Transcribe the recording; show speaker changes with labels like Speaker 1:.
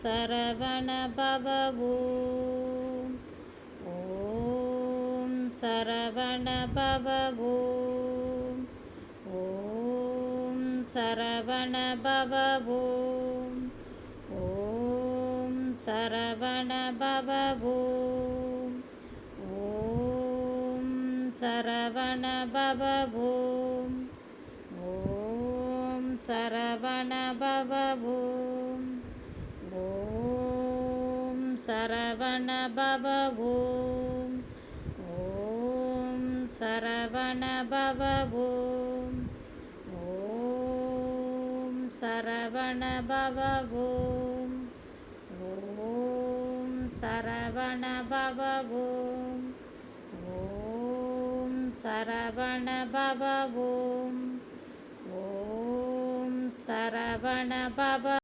Speaker 1: சரவண பவ ஓம். ஓம் சரவண பவ ஓம். ஓம் சரவண பவ ஓம். ஓம் சரவண பவ ஓம். ஓம் சரவண பவ ஓம். ஓம் சரவண பவ ஓம். ஓம் சரவண பவ ஓம். ஓம் சரவண பவ ஓம். ஓம் சரவண பவ ஓம். ஓம் சரவண பவ ஓம். ஓம் சரவண பவ ஓம். ஓம் சரவண பவ